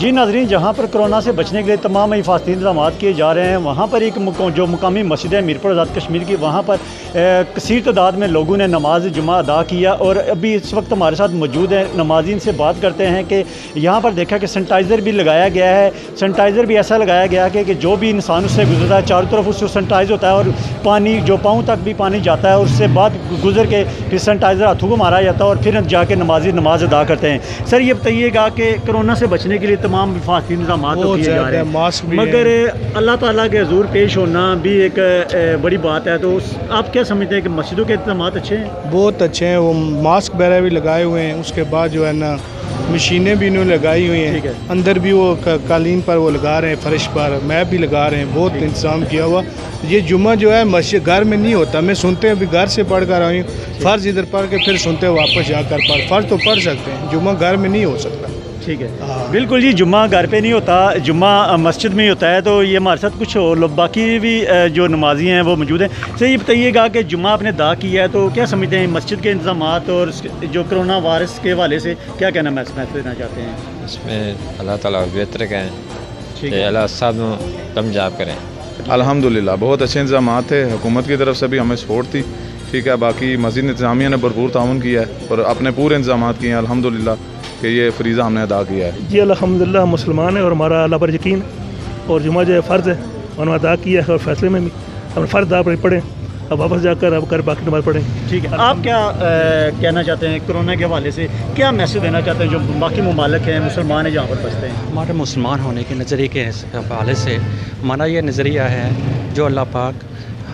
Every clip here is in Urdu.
جی ناظرین، جہاں پر کرونا سے بچنے کے لیے تمام حفاظتی انتظامات کیے جا رہے ہیں، وہاں پر ایک جو مقامی مسجد ہے میرپور آزاد کشمیر کی، وہاں پر کثیر تعداد میں لوگوں نے نماز جمعہ ادا کیا، اور ابھی اس وقت ہمارے ساتھ موجود ہیں نمازین سے بات کرتے ہیں کہ یہاں پر دیکھا کہ سینیٹائزر بھی لگایا گیا ہے۔ سینیٹائزر بھی ایسا لگایا گیا کہ جو بھی انسان اس سے گزرتا ہے چاروں طرف اس سے سینیٹائز ہوتا ہے، اور پانی جو پاؤں تک بھی پانی جاتا ہے، اور اس سے بعد گزر کے پھر سینیٹائزر ہاتھوں کو مارا جاتا ہے، اور پھر جا کے نمازی نماز ادا کرتے ہیں۔ سر یہ بتائیے گا کہ کرونا سے بچنے کے لیے تمام حفاظتی انتظامات تو کیے جا رہے ہیں، مگر اللہ تعالیٰ کے حضور پیش ہونا بھی ایک بڑی بات ہے، تو آپ کیا سمجھتے ہیں کہ مسجدوں کے انتظامات اچھے ہیں؟ بہت اچھے ہیں، وہ ماسک وغیرہ بھی لگائے ہوئے ہیں، اس کے بعد جو ہے نا مشینیں بھی انہوں نے لگائی ہوئی ہیں، اندر بھی وہ قالین پر وہ لگا رہے ہیں، فرش پر میپ بھی لگا رہے ہیں، بہت انتظام کیا ہوا۔ یہ جمعہ جو ہے مسجد گھر میں نہیں ہوتا، میں سنتے ابھی گھر سے پڑھ کر آئی ہوں، فرض ادھر پڑھ کے پھر سنتے واپس جا کر فرض تو پڑھ سکتے ہیں، جمعہ گھر میں نہیں ہو سکتا۔ ٹھیک ہے، بالکل جی، جمعہ گھر پہ نہیں ہوتا، جمعہ مسجد میں ہی ہوتا ہے، تو یہ ہمارے ساتھ کچھ لوگ باقی بھی جو نمازی ہیں وہ موجود ہیں۔ سر یہ بتائیے گا کہ جمعہ آپ نے ادا کیا ہے، تو کیا سمجھتے ہیں مسجد کے انتظامات اور جو کرونا وائرس کے حوالے سے کیا کہنا محسوس دینا چاہتے ہیں؟ اس میں اللہ تعالیٰ بہتر کہیں کہ اللہ صاحب کامیاب کریں۔ الحمدللہ بہت اچھے انتظامات تھے، حکومت کی طرف سے بھی ہمیں سپورٹ تھی، ٹھیک ہے، باقی مسجد انتظامیہ نے بھرپور تعاون کیا ہے اور اپنے پورے انتظامات کیے ہیں الحمدللہ کہ یہ فریضہ ہم نے ادا کیا ہے۔ جی الحمدللہ ہم مسلمان ہیں اور ہمارا اللہ پر یقین ہے، اور جمعہ جو ہے فرض ہے اور ہم ادا کیا ہے، اور فیصلے میں بھی ہم نے فرض ادا پڑھیں، اب واپس جا کر باقی نماز پڑھیں۔ ٹھیک ہے، آپ کیا کہنا چاہتے ہیں کرونا کے حوالے سے، کیا میسج دینا چاہتے ہیں جو باقی ممالک ہیں مسلمان ہیں جہاں پر بستے ہیں؟ ہمارے مسلمان ہونے کے نظریے کے حوالے سے ہمارا یہ نظریہ ہے جو اللہ پاک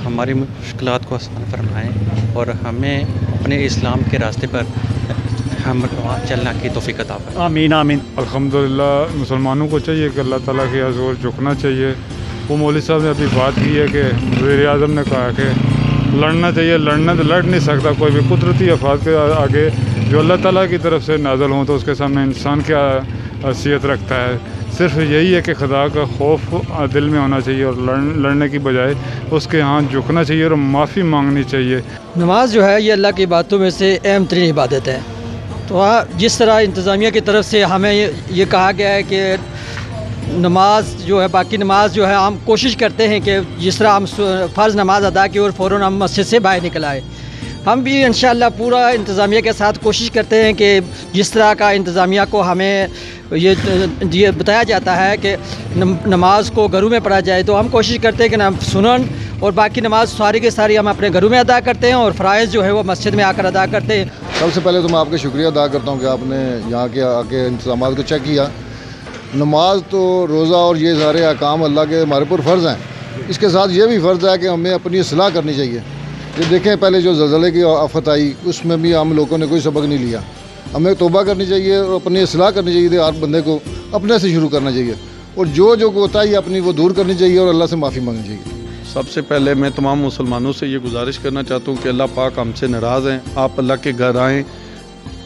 ہماری مشکلات کو آسان فرمائیں اور ہمیں اپنے اسلام کے راستے پر ہم چلنا کی توفیق عطا فرمائے۔ آمین آمین۔ الحمدللہ مسلمانوں کو چاہیے کہ اللہ تعالیٰ کے حضور جھکنا چاہیے۔ وہ مولوی صاحب نے ابھی بات کی ہے کہ وزیر اعظم نے کہا کہ لڑنا چاہیے، لڑنا تو لڑ نہیں سکتا کوئی بھی، قدرتی افات کے آگے جو اللہ تعالیٰ کی طرف سے نازل ہوں تو اس کے سامنے انسان کیا حیثیت رکھتا ہے۔ صرف یہی ہے کہ خدا کا خوف دل میں ہونا چاہیے اور لڑنے کی بجائے اس کے ہاں جھکنا چاہیے اور معافی مانگنی چاہیے۔ نماز جو ہے یہ اللہ کی عبادتوں میں سے اہم ترین عبادت ہے، تو جس طرح انتظامیہ کی طرف سے ہمیں یہ کہا گیا ہے کہ نماز جو ہے باقی نماز جو ہے ہم کوشش کرتے ہیں کہ جس طرح ہم فرض نماز ادا کی اور فوراً ہم مسجد سے باہر نکل آئے، ہم بھی انشاءاللہ پورا انتظامیہ کے ساتھ کوشش کرتے ہیں کہ جس طرح کا انتظامیہ کو ہمیں یہ بتایا جاتا ہے کہ نماز کو گھروں میں پڑھا جائے، تو ہم کوشش کرتے ہیں کہ ہم سنن اور باقی نماز ساری کے ساری ہم اپنے گھروں میں ادا کرتے ہیں، اور فرائض جو ہے وہ مسجد میں آ کر ادا کرتے ہیں۔ سب سے پہلے تو میں آپ کا شکریہ ادا کرتا ہوں کہ آپ نے یہاں کے آ کے انتظامات کو چیک کیا۔ نماز تو روزہ اور یہ سارے احکام اللہ کے ہمارے پر فرض ہیں، اس کے ساتھ یہ بھی فرض ہے کہ ہمیں اپنی اصلاح کرنی چاہیے۔ یہ دیکھیں پہلے جو زلزلے کی آفت آئی اس میں بھی ہم لوگوں نے کوئی سبق نہیں لیا، ہمیں توبہ کرنی چاہیے اور اپنی اصلاح کرنی چاہیے، ہر بندے کو اپنے سے شروع کرنا چاہیے، اور جو کوتاہی اپنی وہ دور کرنی چاہیے اور اللہ سے معافی مانگنی چاہیے۔ سب سے پہلے میں تمام مسلمانوں سے یہ گزارش کرنا چاہتا ہوں کہ اللہ پاک ہم سے ناراض ہیں، آپ اللہ کے گھر آئیں،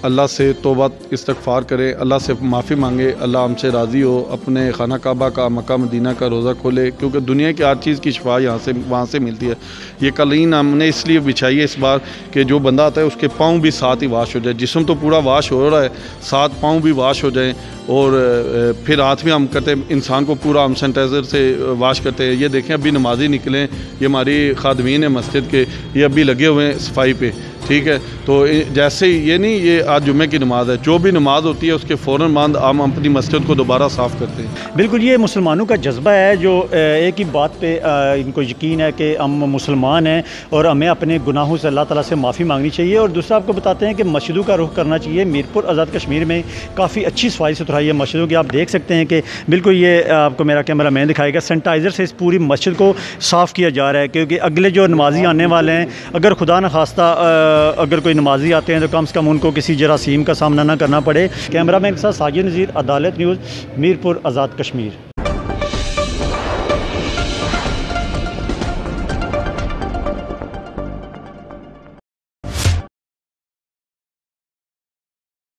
اللہ سے توبہ استغفار کریں، اللہ سے معافی مانگے، اللہ ہم سے راضی ہو، اپنے خانہ کعبہ کا مکہ مدینہ کا روزہ کھولے، کیونکہ دنیا کی ہر چیز کی شفا وہاں سے ملتی ہے۔ یہ قالین ہم نے اس لیے بچھائی ہے اس بار کہ جو بندہ آتا ہے اس کے پاؤں بھی ساتھ ہی واش ہو جائے، جسم تو پورا واش ہو رہا ہے، ساتھ پاؤں بھی واش ہو جائیں، اور پھر ہاتھ بھی ہم کرتے ہیں، انسان کو پورا ہم سینیٹائزر سے واش کرتے ہیں۔ یہ دیکھیں ابھی نمازی نکلیں، یہ ہماری خادمین ہیں مسجد کے، یہ ابھی لگے ہوئے ہیں صفائی پہ، ٹھیک ہے، تو جیسے یہ نہیں یہ آج جمعے کی نماز ہے، جو بھی نماز ہوتی ہے اس کے فوراً بعد ہم اپنی مسجد کو دوبارہ صاف کرتے ہیں۔ بالکل، یہ مسلمانوں کا جذبہ ہے جو ایک ہی بات پہ ان کو یقین ہے کہ ہم مسلمان ہیں اور ہمیں اپنے گناہوں سے اللہ تعالیٰ سے معافی مانگنی چاہیے۔ اور دوسرا آپ کو بتاتے ہیں کہ مسجدوں کا رخ کرنا چاہیے۔ میرپور آزاد کشمیر میں کافی اچھی صفائی ستھرائی ہے مسجدوں کی، آپ دیکھ سکتے ہیں کہ بالکل یہ آپ کو میرا کیمرہ مین دکھائے گا، سینیٹائزر سے اس پوری مسجد کو صاف کیا جا رہا ہے، کیونکہ اگلے جو نمازی آنے والے ہیں اگر خدا نخواستہ اگر کوئی نمازی آتے ہیں تو کم سے کم ان کو کسی جراثیم کا سامنا نہ کرنا پڑے۔ کیمرہ مین کے ساتھ ساجد نذیر، عدالت نیوز، میرپور آزاد کشمیر۔